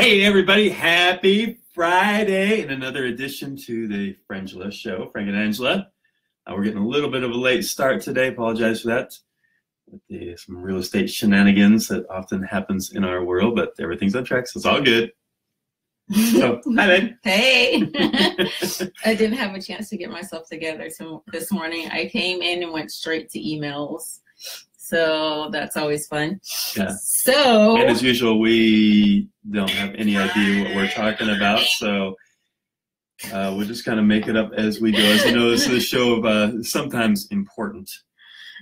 Hey everybody, happy Friday and another edition to the Frangela show, Frank and Angela. We're getting a little bit of a late start today. Apologize for that. With some real estate shenanigans that often happens in our world, but everything's on track, so it's all good. So, hi, babe. Hey. I didn't have a chance to get myself together this morning. I came in and went straight to emails. So that's always fun. Yeah. So, and as usual, we don't have any idea what we're talking about, so we'll just kind of make it up as we go. As you know, this is a show of sometimes important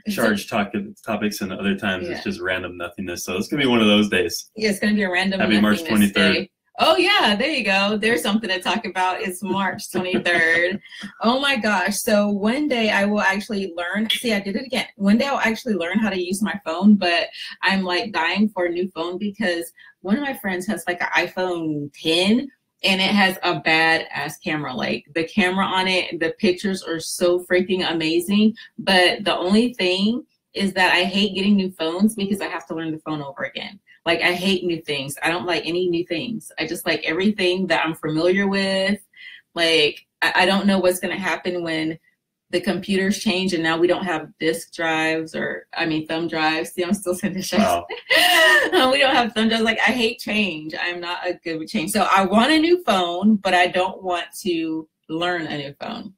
charged topics, and other times it's just random nothingness. So it's going to be one of those days. Yeah, it's going to be a random Happy March 23rd. Day. Oh, yeah, there you go. There's something to talk about. It's March 23rd. Oh, my gosh. So one day I will actually learn. See, I did it again. One day I'll actually learn how to use my phone, but I'm like dying for a new phone because one of my friends has like an iPhone 10 and it has a badass camera. Like the camera on it, the pictures are so freaking amazing. But the only thing is that I hate getting new phones because I have to learn the phone over again. Like, I hate new things. I don't like any new things. I just like everything that I'm familiar with. Like, I don't know what's going to happen when the computers change and now we don't have disk drives or, thumb drives. See, I'm still sending shows. Wow. We don't have thumb drives. Like, I hate change. I'm not good with change. So I want a new phone, but I don't want to learn a new phone.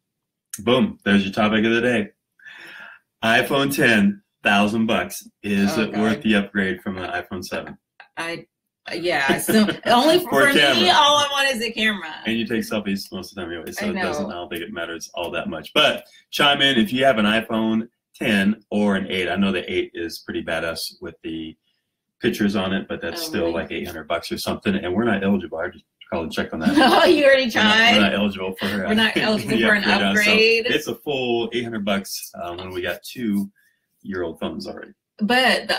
Boom. There's your topic of the day. iPhone 10. $1,000. Is it worth the upgrade from an iPhone 7? Yeah. So only for me, all I want is a camera. And you take selfies most of the time anyway, so I don't think it matters all that much. But chime in if you have an iPhone 10 or an 8. I know the 8 is pretty badass with the pictures on it, but that's still like $800 or something, and we're not eligible. I just called and checked on that. Oh, you already tried? We're not eligible for We're not eligible for an upgrade. So it's a full $800 when we got 2-year-old phones already. But the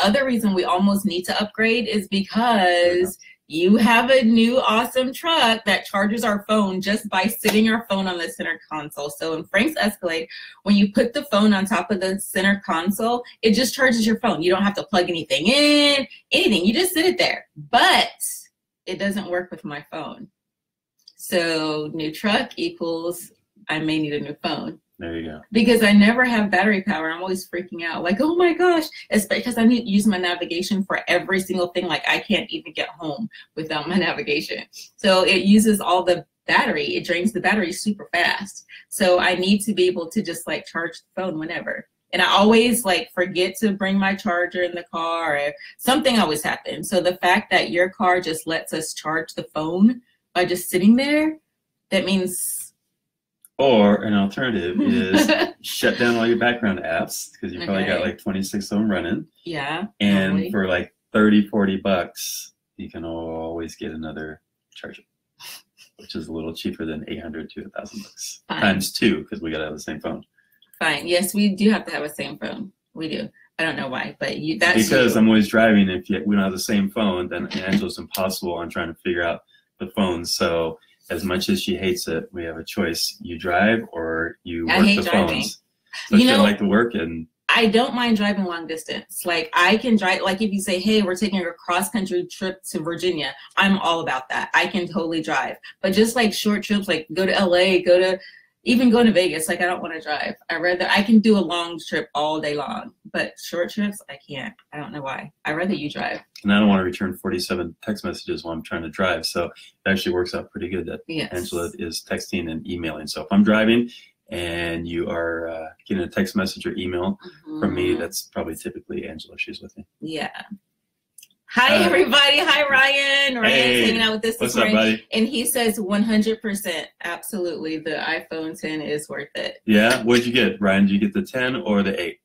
other reason we almost need to upgrade is because you have a new awesome truck that charges our phone just by sitting our phone on the center console. So in Frank's Escalade, when you put the phone on top of the center console, it just charges your phone. You don't have to plug anything in, anything. You just sit it there. But it doesn't work with my phone. So new truck equals I may need a new phone. There you go. Because I never have battery power. I'm always freaking out. Like, oh my gosh. It's because I need to use my navigation for every single thing. Like, I can't even get home without my navigation. So it uses all the battery. It drains the battery super fast. So I need to be able to just like charge the phone whenever. And I always like forget to bring my charger in the car or something always happens. So the fact that your car just lets us charge the phone by just sitting there, that means... Or an alternative is shut down all your background apps because you probably got like 26 of them running. Yeah. And for like $30-$40, you can always get another charger, which is a little cheaper than $800 to $1,000 times 2 because we got to have the same phone. Fine. Yes, we do have to have the same phone. We do. I don't know why, but that's because I'm always driving. If we don't have the same phone, then Angela's impossible on trying to figure out the phone. So as much as she hates it, we have a choice. You drive or you work the phones. So she like to work, and I don't mind driving long distance. Like I can drive, like if you say, hey, we're taking a cross country trip to Virginia, I'm all about that. I can totally drive. But just like short trips, like go to LA, even go to Vegas, like I don't want to drive. I can do a long trip all day long, but short trips, I can't. I don't know why. I'd rather you drive. And I don't want to return 47 text messages while I'm trying to drive. So it actually works out pretty good that Angela is texting and emailing. So if I'm driving and you are getting a text message or email from me, that's probably typically Angela. She's with me. Yeah. Hi, everybody. Hi, Ryan. Ryan's hanging out with us this morning. What's up, buddy? And he says 100%. Absolutely. The iPhone 10 is worth it. Yeah. What'd you get, Ryan? Did you get the 10 or the 8?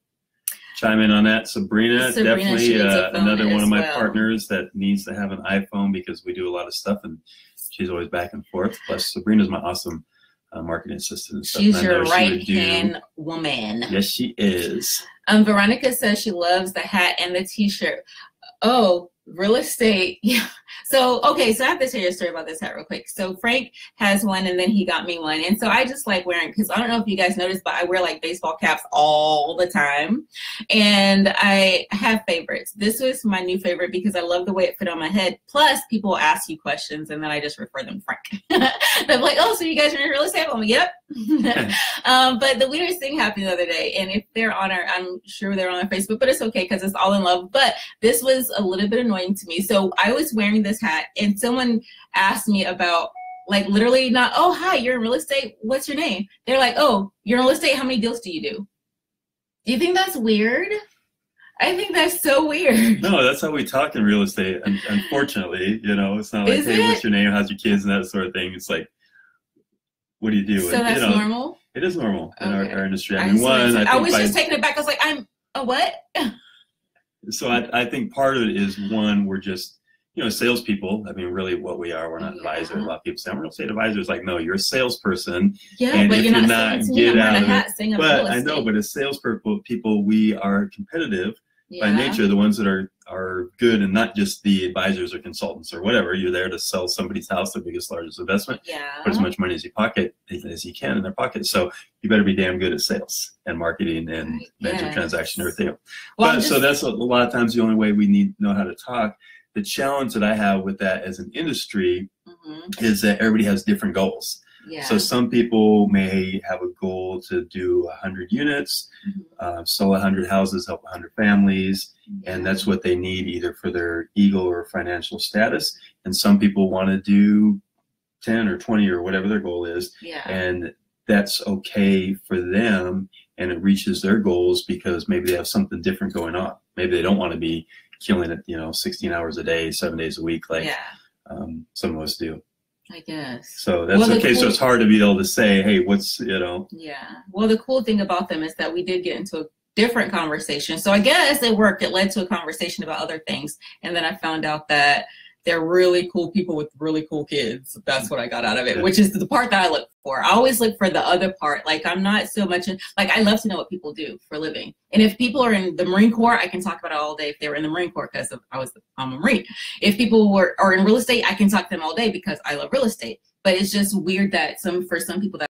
Chime in on that. Sabrina definitely another one of my partners that needs to have an iPhone because we do a lot of stuff and she's always back and forth. Plus, Sabrina's my awesome marketing assistant and stuff. She's your right-hand woman. Yes, she is. Veronica says she loves the hat and the T-shirt. Oh, real estate. Yeah, So, okay, so I have to tell you a story about this hat real quick. So Frank has one and then he got me one. And so I just like wearing, because I don't know if you guys noticed, but I wear like baseball caps all the time. And I have favorites. This was my new favorite because I love the way it fit on my head. Plus, people ask you questions and then I just refer them to Frank. They're like, oh, so you guys are in real estate? I'm like, yep. But the weirdest thing happened the other day. And if they're on our, I'm sure they're on our Facebook, but it's okay because it's all in love. But this was a little bit annoying to me. So I was wearing this hat and someone asked me about, like, literally not, oh, hi, you're in real estate, what's your name? They're like, oh, you're in real estate, how many deals do you do? Do you think that's weird? I think that's so weird. No, that's how we talk in real estate. Unfortunately, you know, it's not like, hey, what's your name, how's your kids, and that sort of thing. It's like, what do you do? So and, that's normal? It is normal in our industry. I was just taking it back. I was like, I'm a what? So I think part of it is, one, we're just, you know, salespeople. I mean, really what we are, we're not advisors. A lot of people say, I'm a real estate advisor. It's like, no, you're a salesperson. Yeah, and but if you're not get out of it. But I know, but as salespeople, we are competitive by nature. The ones that are good, and not just the advisors or consultants or whatever. You're there to sell somebody's house, their biggest, largest investment. Put as much money as you can in their pocket. So you better be damn good at sales and marketing and managing transaction and everything. Well, but so that's a lot of times the only way we know how to talk. The challenge that I have with that as an industry is that everybody has different goals. So some people may have a goal to do 100 units, sell 100 houses, help 100 families, and that's what they need either for their ego or financial status. And some people want to do 10 or 20 or whatever their goal is, and that's okay for them, and it reaches their goals because maybe they have something different going on. Maybe they don't want to be killing it, you know, 16 hours a day, 7 days a week, like some of us do. I guess. So that's okay. So it's hard to be able to say, hey, what's, you know. Yeah. Well, the cool thing about them is that we did get into a different conversation. So I guess it worked. It led to a conversation about other things. And then I found out that they're really cool people with really cool kids. That's what I got out of it, which is the part that I look for. I always look for the other part. Like, I'm not so much like, I love to know what people do for a living. And if people are in the Marine Corps, I can talk about it all day if they were in the Marine Corps because I'm a Marine. If people are in real estate, I can talk to them all day because I love real estate. But it's just weird that for some people that